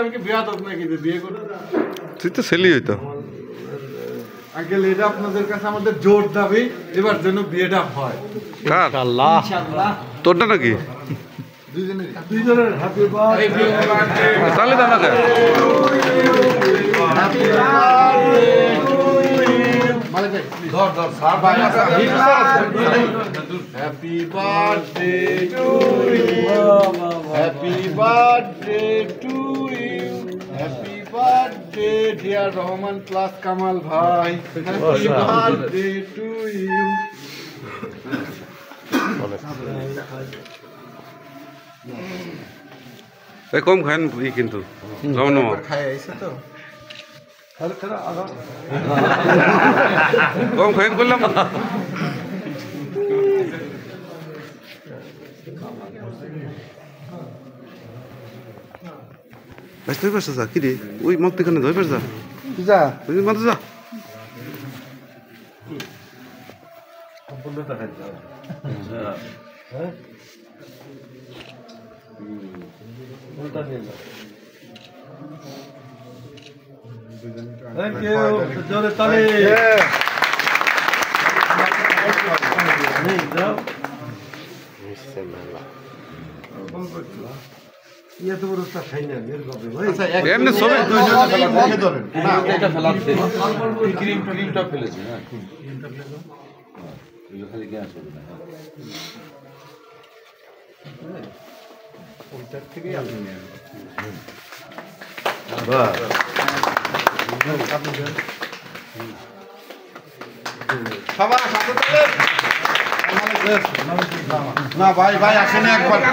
আমি কি বিয়া দব নাকি বিয়ে করে তুই তো ছেলেই হইতো আঙ্কেল এটা আপনাদের কাছে আমাদের জোর দাবি এবার যেন বিয়েটা হয় কার তোরটা নাকি দুইজনের হ্যাপি বার্থডে তাহলে দাও না কে happy birthday to you happy birthday to you happy birthday dear Rahman plus Kamal ভাই হ্যাপি বার্থডে টু ইউ কম খান কিন্তু খাই আইছে তো কম খান করলাম ধরে পারছো যা কি রে ওই মক্তি খানে ধরে পারছা যা মাত্র যা Thank you. Jore tali. ये तो उसका खाई ना मेरे को भी भाई এমনি সবে मुझे धरें ना এটা ফেলাতে ক্রিমটা ফেলেছে হ্যাঁ ক্রিমটা ফেলো এগুলো খালি গ্যাস হবে না ওইটার থেকেই আপনি নেন বাহ সবার সাথে না ভাই ভাই আসেন একবার